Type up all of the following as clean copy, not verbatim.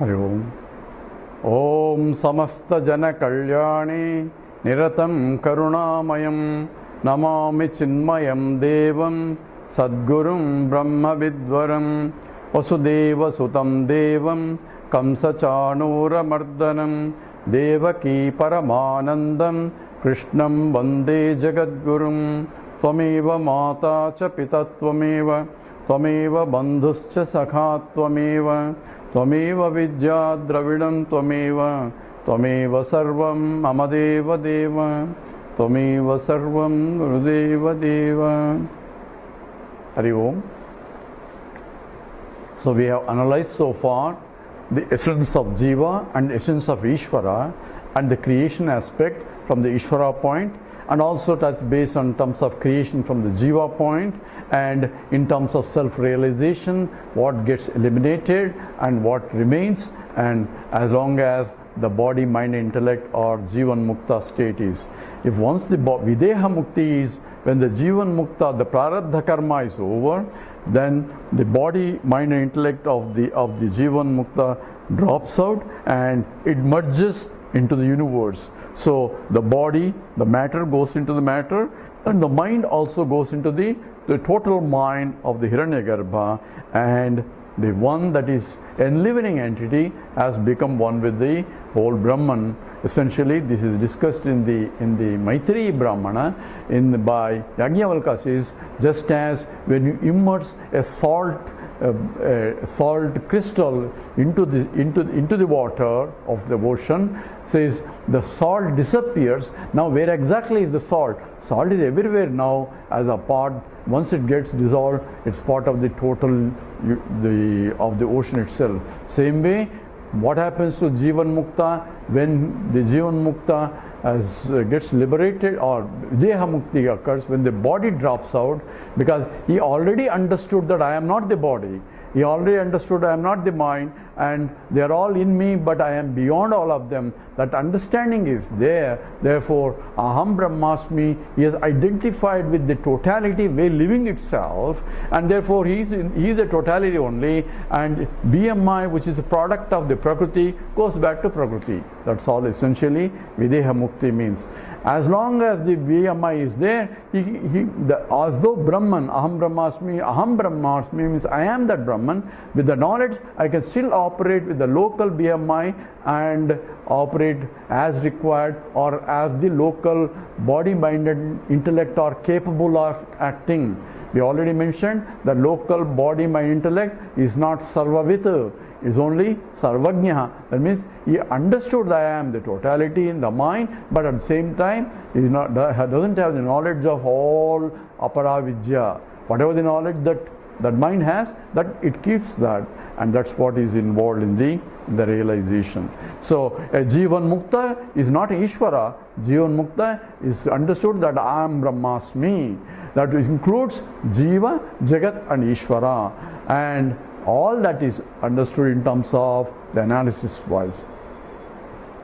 Hari Om. Om Samasta Jana Kalyani Niratam Karunamayam Namami Chinmayam Devam Sadgurum Brahma Vidvaram Vasudeva Sutam Devam Kamsa Chanura Mardanam Devaki Paramanandam Krishnam Vande Jagadgurum Tvameva Mata Cha Pita Tvameva Tvameva Bandhuscha Sakha Tvameva Tvameva Vidya Dravidam Tvameva Tvameva Sarvam Amadeva Deva Tvameva Sarvam Gurudeva Deva. Hari Om. So we have analyzed so far the essence of Jiva and the essence of Ishvara and the creation aspect from the Ishvara point, and also touch base on terms of creation from the Jiva point, and in terms of self-realization, what gets eliminated and what remains, and as long as the body, mind, intellect or Jivan Mukta state is. If once the Videha Mukti is, when the Jivan Mukta, the Prarabdha Karma is over, then the body, mind and intellect of the Jivan Mukta drops out and it merges into the universe. So the body, the matter goes into the matter, and the mind also goes into the total mind of the Hiranyagarbha, and the one that is enlivening entity has become one with the whole Brahman. Essentially, this is discussed in the Maitreyi Brahmana by Yajnavalkya says, just as when you immerse a salt crystal into the water of the ocean, says the salt disappears. Now where exactly is the salt? Salt is everywhere now as a part. Once it gets dissolved, it's part of the total of the ocean itself. Same way, what happens to Jivan Mukta when the Jivan Mukta gets liberated, or Deha Mukti occurs when the body drops out, because he already understood that I am not the body. He already understood I am not the mind, and they are all in me, but I am beyond all of them. That understanding is there. Therefore, Aham Brahmasmi, he is identified with the totality way living itself, and therefore he is a totality only, and BMI, which is a product of the Prakriti, goes back to Prakriti. That's all essentially Videha Mukti means. As long as the BMI is there, as though Brahman, Aham Brahmasmi means I am that Brahman. With the knowledge, I can still operate with the local BMI and operate as required, or as the local body, mind and intellect are capable of acting. We already mentioned the local body, mind, intellect is not Sarvavita, is only Sarvajna. That means he understood that I am the totality in the mind, but at the same time he doesn't have the knowledge of all Aparavidya. Whatever the knowledge that mind has, that it keeps that, and that's what is involved in the realization. So a Jivan Mukta is not Ishvara. Jivan Mukta is understood that I am Brahmasmi. That includes Jiva, Jagat and Ishvara, and all that is understood in terms of the analysis wise.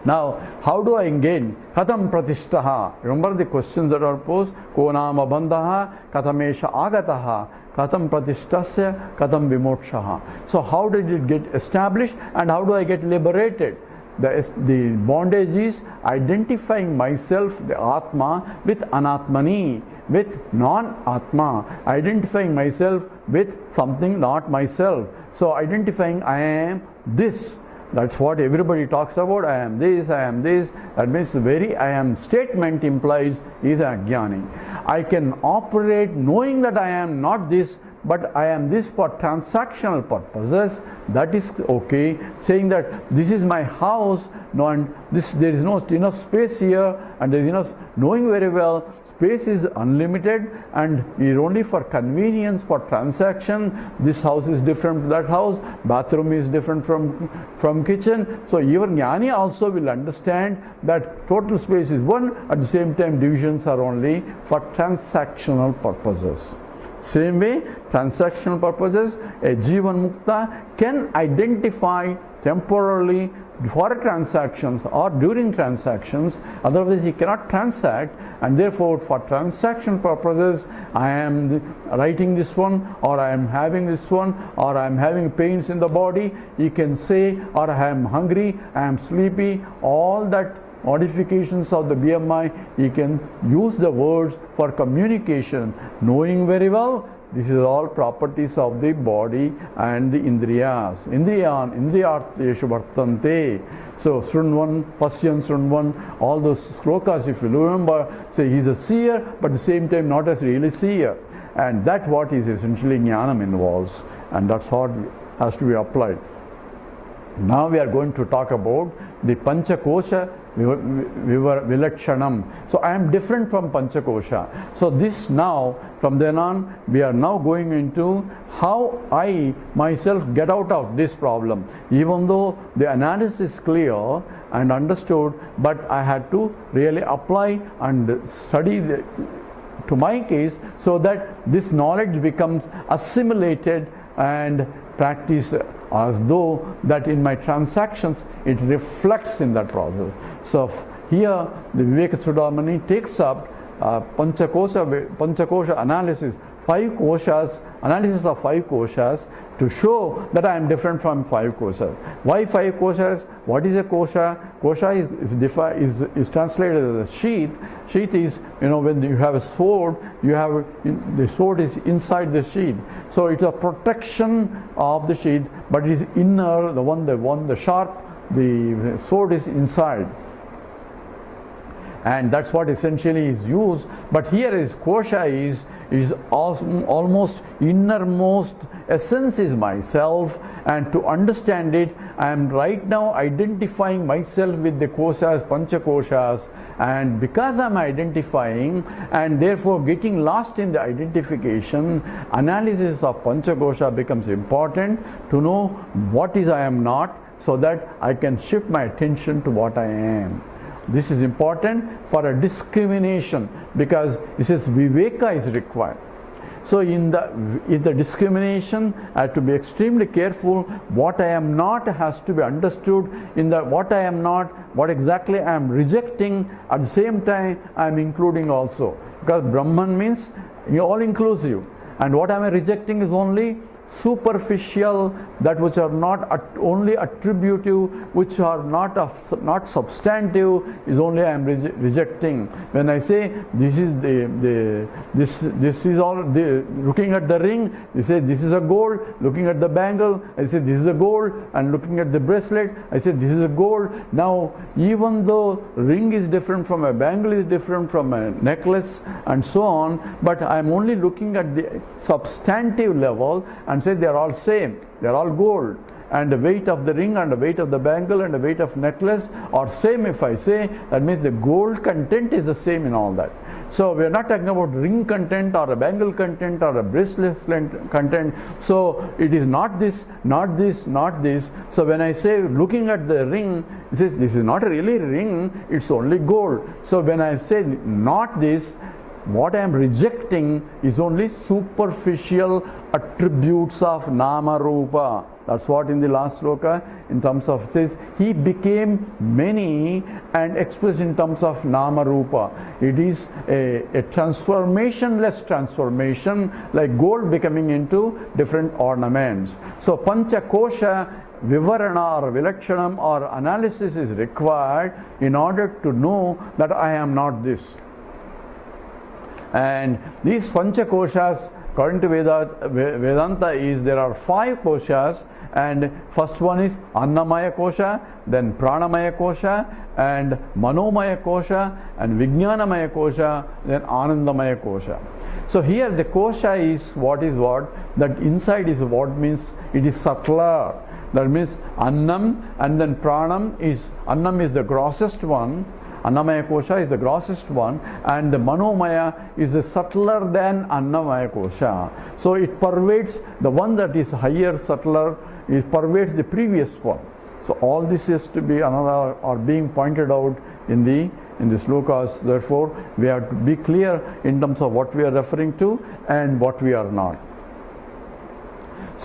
Now, how do I gain? Katam pratishtaha. Remember the questions that are posed. Ko nama bandhaha, katamesha agataha, katam pratistasya, katam vimokshaha. So how did it get established, and how do I get liberated? The bondage is identifying myself, the Atma, with Anatmani, with non-Atma, identifying myself with something not myself. So identifying I am this. That's what everybody talks about. I am this, I am this. That means the very I am statement implies is Ajnani. I can operate knowing that I am not this, but I am this for transactional purposes. That is okay. Saying that this is my house, no, and there is no enough space here, and there is enough, knowing very well space is unlimited and is only for convenience, for transaction. This house is different from that house, bathroom is different from kitchen. So even Jnani also will understand that total space is one, at the same time divisions are only for transactional purposes. Same way, transactional purposes, a Jivan Mukta can identify temporarily for transactions or during transactions, otherwise he cannot transact, and therefore for transaction purposes I am writing this one, or I am having this one, or I am having pains in the body, he can say, or I am hungry, I am sleepy, all that modifications of the BMI, he can use the words for communication, knowing very well this is all properties of the body and the indriyas. Indriyartheshu vartante. So Srunvan, Pasyan Srunvan, all those slokas, if you remember, say he is a seer, but at the same time not as really seer. And that what is essentially jnanam involves, and that's what has to be applied. Now we are going to talk about the Panchakosha Vilakshanam. So I am different from Panchakosha. So this now, from then on, we are now going into how I myself get out of this problem. Even though the analysis is clear and understood, but I had to really apply and study to my case, so that this knowledge becomes assimilated and practiced as though that in my transactions it reflects in that process. So here the Viveka Chudamani takes up Panchakosha analysis, five koshas, analysis of five koshas, to show that I am different from five koshas. Why five koshas? What is a kosha? Kosha is translated as a sheath. Sheath is, when you have a sword, the sword is inside the sheath. So it's a protection of the sheath, but it is inner, the sharp, the sword is inside. And that's what essentially is used. But here is kosha is almost innermost essence is myself, and to understand it, I am right now identifying myself with the koshas, panchakoshas, and because I am identifying and therefore getting lost in the identification, analysis of panchakosha becomes important to know what is I am not, so that I can shift my attention to what I am. This is important for a discrimination, because this is viveka is required. So in the discrimination, I have to be extremely careful. What I am not has to be understood. In the what I am not, what exactly I am rejecting, at the same time I am including also. Because Brahman means all inclusive. And what I am rejecting is only superficial, that which are not only attributive, which are not substantive, is only I am rejecting. When I say this is this is all looking at the ring, you say this is a gold. Looking at the bangle, I say this is a gold, and looking at the bracelet, I say this is a gold. Now, even though ring is different from a bangle, is different from a necklace, and so on, but I am only looking at the substantive level and say they are all same, they are all gold, and the weight of the ring and the weight of the bangle and the weight of necklace are same. If I say, that means the gold content is the same in all that. So we are not talking about ring content or a bangle content or a bracelet content. So it is not this, not this, not this. So when I say looking at the ring, it says this is not really ring, it's only gold. So when I say not this, what I am rejecting is only superficial attributes of nama rupa. That's what in the last sloka, in terms of says, he became many and expressed in terms of nama rupa. It is a transformationless transformation, like gold becoming into different ornaments. So panchakosha vivarana or vilakshanam or analysis is required in order to know that I am not this. And these panchakoshas, according to Vedanta, there are five koshas, and first one is Annamaya kosha, then Pranamaya kosha, and Manomaya kosha, and Vijnanamaya kosha, then Anandamaya kosha. So here the kosha is what, that inside is what means it is subtler. That means Annam, and then Pranam is, Annam is the grossest one, Annamaya kosha is the grossest one, and the Manomaya is subtler than Annamaya kosha. So it pervades, the one that is higher, subtler, it pervades the previous one. So all this is to be another or being pointed out in the slokas. Therefore, we have to be clear in terms of what we are referring to and what we are not.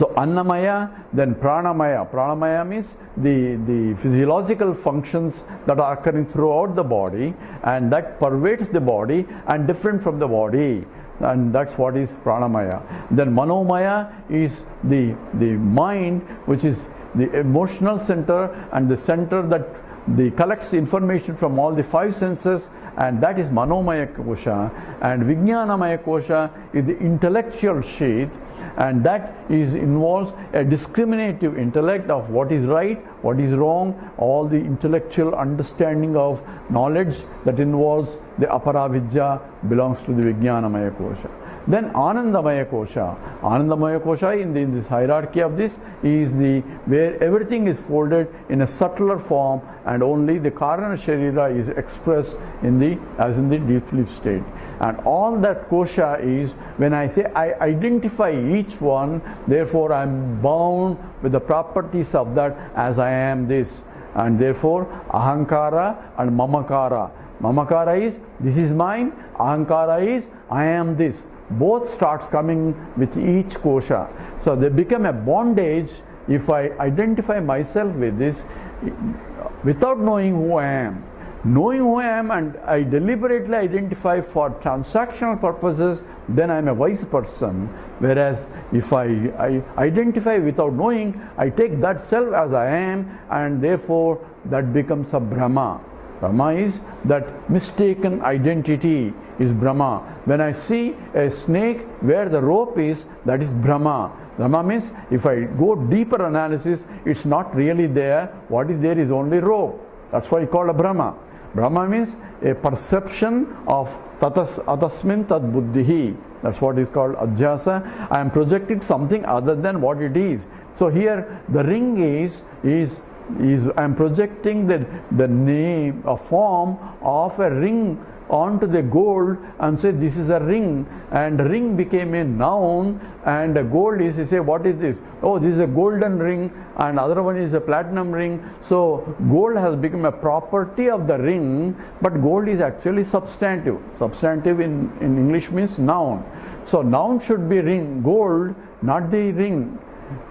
So Annamaya, then Pranamaya. Pranamaya means the physiological functions that are occurring throughout the body, and that pervades the body and different from the body. And that's what is Pranamaya. Then Manomaya is the mind, which is the emotional center and the center that collects information from all the five senses, and that is Manomaya Kosha. And Vijnanamaya Kosha is the intellectual sheath, and that involves a discriminative intellect of what is right, what is wrong, all the intellectual understanding of knowledge that involves the Aparavidya belongs to the Vijnanamaya Kosha. Then Anandamaya Kosha. Anandamaya Kosha in this hierarchy of this is where everything is folded in a subtler form, and only the Karana Sharira is expressed as in the deep sleep state. And all that Kosha is, when I say I identify each one, therefore I am bound with the properties of that as I am this. And therefore Ahankara and Mamakara. Mamakara is this is mine, Ahankara is I am this. Both starts coming with each kosha. So they become a bondage if I identify myself with this without knowing who I am. Knowing who I am and I deliberately identify for transactional purposes, then I am a wise person. Whereas if I identify without knowing, I take that self as I am, and therefore that becomes a Brahma. Brahma is that mistaken identity is Brahma. When I see a snake where the rope is, that is Brahma. Brahma means if I go deeper analysis, it's not really there. What is there is only rope. That's why it's called a Brahma. Brahma means a perception of atasmin tad buddhihi. That's what is called adhyasa. I am projecting something other than what it is. So here the ring is I am projecting the name, a form of a ring onto the gold and say this is a ring, and the ring became a noun, and the gold is, you say what is this? Oh, this is a golden ring, and other one is a platinum ring. So gold has become a property of the ring, but gold is actually substantive. Substantive in English means noun. So noun should be ring, gold, not the ring.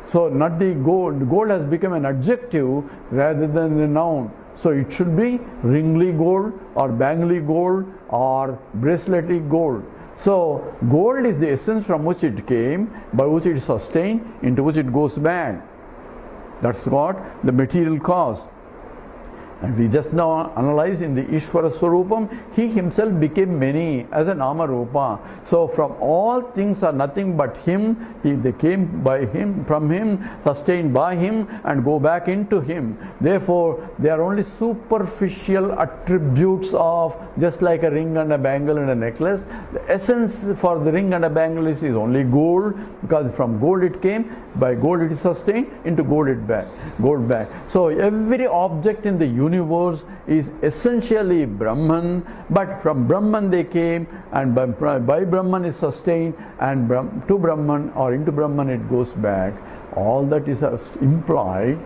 So not the gold. Gold has become an adjective rather than a noun. So it should be ringly gold or bangly gold or braceletly gold. So gold is the essence from which it came, by which it is sustained, into which it goes back. That's what the material cause. And we just now analyze in the Ishvara Swarupam, he himself became many as a Nama Rupa. So from all things are nothing but him, they came by him, from him, sustained by him, and go back into him. Therefore, they are only superficial attributes of, just like a ring and a bangle and a necklace. The essence for the ring and a bangle is only gold, because from gold it came, by gold it is sustained, into gold back. So every object in the universe is essentially Brahman, but from Brahman they came, and by Brahman is sustained, and to Brahman or into Brahman it goes back. All that is implied,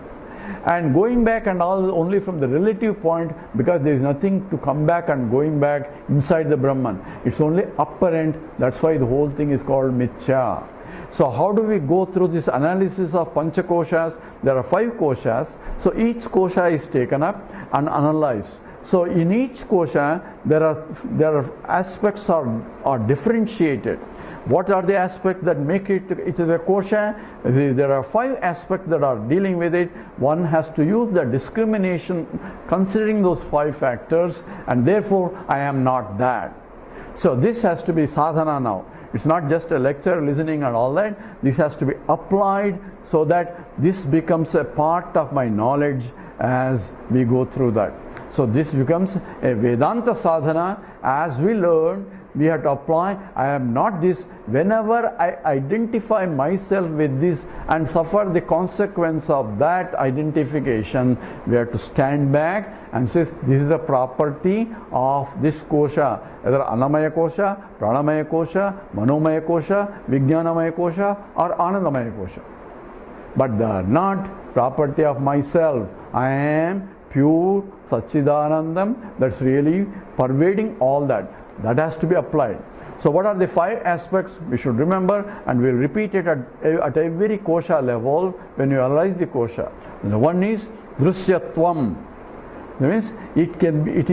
and going back and all only from the relative point, because there is nothing to come back and going back inside the Brahman. It's only apparent. That's why the whole thing is called Mithya. So how do we go through this analysis of Panchakoshas? There are 5 koshas. So each kosha is taken up and analyzed. So in each kosha, there are aspects are differentiated. What are the aspects that make it is a kosha? There are 5 aspects that are dealing with it. One has to use the discrimination considering those 5 factors, and therefore I am not that. So this has to be sadhana now. It's not just a lecture, listening and all that. This has to be applied so that this becomes a part of my knowledge as we go through that. So this becomes a Vedanta sadhana. As we learn, we have to apply. I am not this. Whenever I identify myself with this and suffer the consequence of that identification, we have to stand back and say this is the property of this kosha, either Annamaya kosha, Pranamaya kosha, Manomaya kosha, Vijnanamaya kosha, or Anandamaya kosha. But they are not property of myself. I am pure Satchidanandam, that's really pervading all that. That has to be applied. So what are the 5 aspects we should remember, and we'll repeat it at every kosha level when you analyze the kosha. The one is drusyatvam. That means it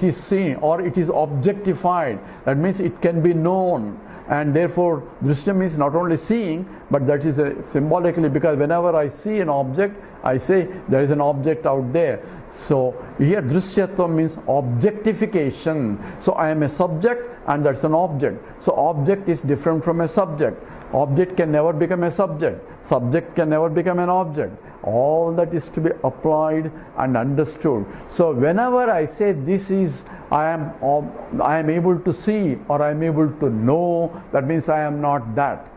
is seen, or it is objectified. That means it can be known. And therefore, drishya means not only seeing, but that is symbolically, because whenever I see an object, I say there is an object out there. So here drishyatva means objectification. So I am a subject and that's an object. So object is different from a subject. Object can never become a subject. Subject can never become an object. All that is to be applied and understood. So whenever I say this is, I am able to see, or I am able to know, that means I am not that.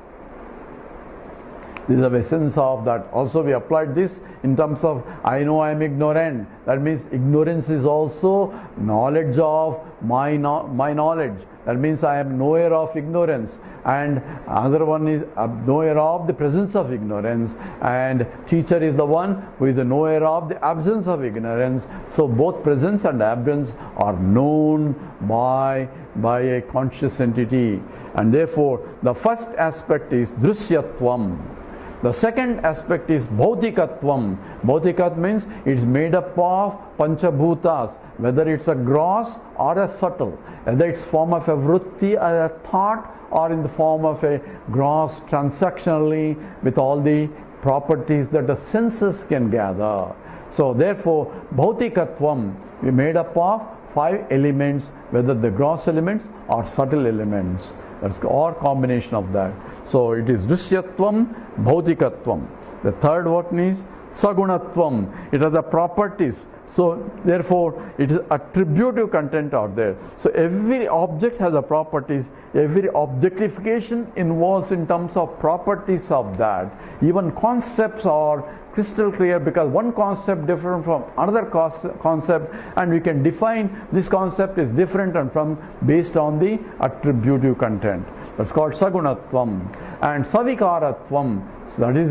This is the essence of that. Also we applied this in terms of I know I am ignorant. That means ignorance is also knowledge of my knowledge. That means I am knower of ignorance. And other one is knower of the presence of ignorance. And teacher is the one who is the knower of the absence of ignorance. So both presence and absence are known by a conscious entity. And therefore the first aspect is drusyatvam. The second aspect is bhautikatvam. Bhautikatvam means it's made up of panchabhutas, whether it's a gross or a subtle, whether it's form of a vritti or a thought, or in the form of a gross transactionally with all the properties that the senses can gather. So therefore, bhautikatvam is made up of 5 elements, whether the gross elements or subtle elements, or combination of that. So it is drishyatvam, bhautikatvam. The third one is sagunatvam. It has the properties. So therefore it is attributive content out there. So every object has a properties. Every objectification involves in terms of properties of that. Even concepts are crystal clear, because one concept different from another concept, and we can define this concept is different and from based on the attributive content. That's called sagunatvam. And savikaratvam, so that is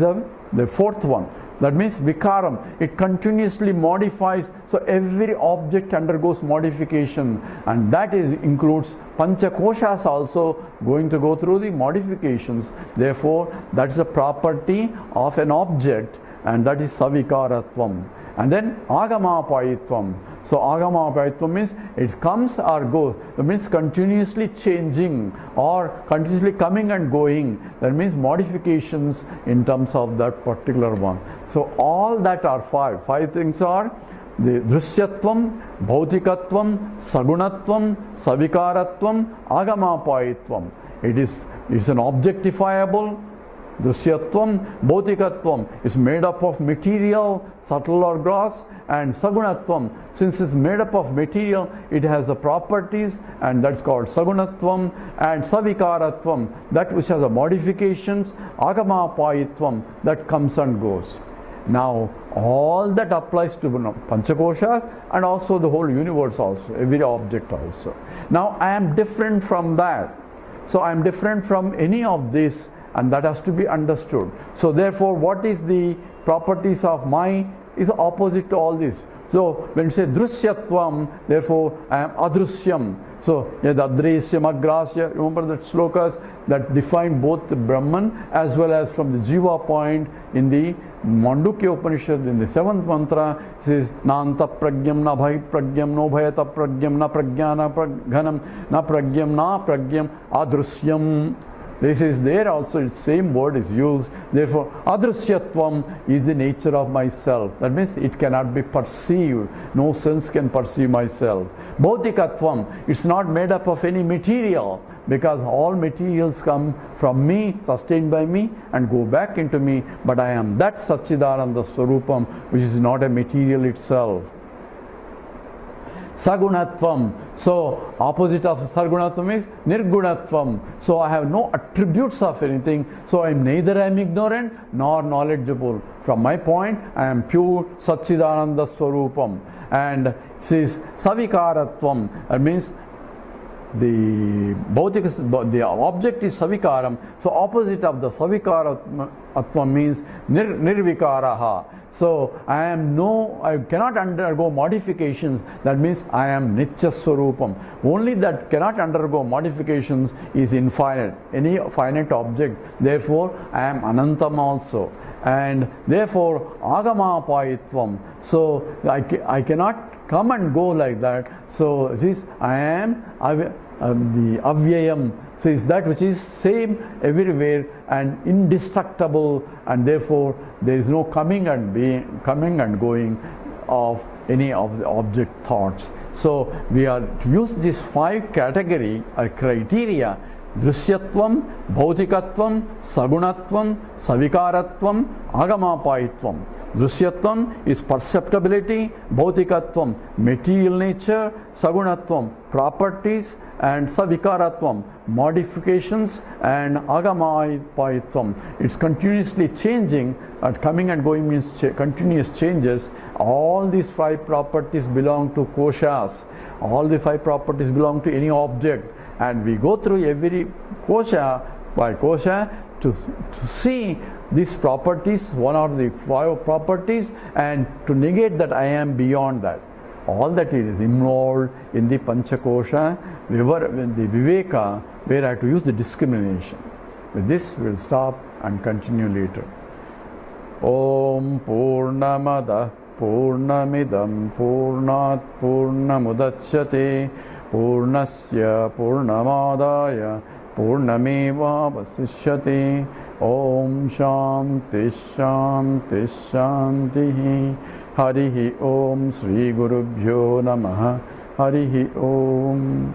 the fourth one. That means vikaram, it continuously modifies. So every object undergoes modification, and that includes panchakoshas also going to go through the modifications. Therefore that is a property of an object, and that is savikaratvam. And then agamapayitvam. So agamapayitvam means it comes or goes. That means continuously changing or continuously coming and going. That means modifications in terms of that particular one. So all that are 5. 5 things are the drishyatvam, bhautikatvam, sagunatvam, savikaratvam, agamapayitvam. It's an objectifiable. Drishyatvam, bhautikatvam is made up of material, subtle or gross, and sagunatvam, since it's made up of material, it has the properties, and that's called sagunatvam. And savikaratvam, that which has the modifications, agamapayitvam, that comes and goes. Now all that applies to panchakoshas and also the whole universe also, every object also. Now I am different from that. So I am different from any of this, and that has to be understood. So therefore, what is the properties of my is opposite to all this. So when you say drusyatvam, therefore I am adrusyam. So yad adresyam agrasya, remember that slokas that define both the Brahman as well as from the Jiva point in the Mandukya Upanishad in the 7th mantra. It says Nanta pragyam na bhai pragyam no bhayata pragyam na pragyana ghanam na pragyam adrusyam. This is there also, the same word is used. Therefore, adrusyatvam is the nature of myself. That means it cannot be perceived. No sense can perceive myself. Bhautikatvam, it's not made up of any material, because all materials come from me, sustained by me, and go back into me. But I am that Satchidananda Swarupam, which is not a material itself. Sagunatvam. So opposite of Sargunatvam is Nirgunatvam. So I have no attributes of anything. So I am neither ignorant nor knowledgeable. From my point, I am pure Satchidananda Swarupam. And says Savikaratvam. That means the object is Savikaram. So opposite of the Savikaratvam Atvam means nirvikaraha. So I cannot undergo modifications. That means I am Nitya Swarupam. Only that cannot undergo modifications is infinite, any finite object. Therefore, I am Anantam also. And therefore, Agamapayitvam. So I cannot come and go like that. So this I am the Avyayam. So is that which is same everywhere and indestructible, and therefore there is no coming and going of any of the object thoughts. So we are to use these 5 category or criteria: Drishyatvam, Bhautikatvam, Sagunatvam, Savikaratvam, Agamapayitvam. Drishyatvam is perceptibility, Bhautikatvam material nature, Sagunatvam properties, and Savikaratvam modifications, and Agamapayitvam it's continuously changing. Coming and going means continuous changes. All these 5 properties belong to koshas. All the 5 properties belong to any object, and we go through every kosha by kosha to see these properties, one or the 5 properties, and to negate that I am beyond that. All that is involved in the Panchakosha, the Viveka, where I have to use the discrimination. With this, we will stop and continue later. Om Purnamada Purnamidam Purnat Purnamudachyate Purnasya Purnamadaya Purnameva Vasishyate. Om Shanti Shanti Shanti. Harihi Om Sri Gurubhyo Namaha. Harihi Om.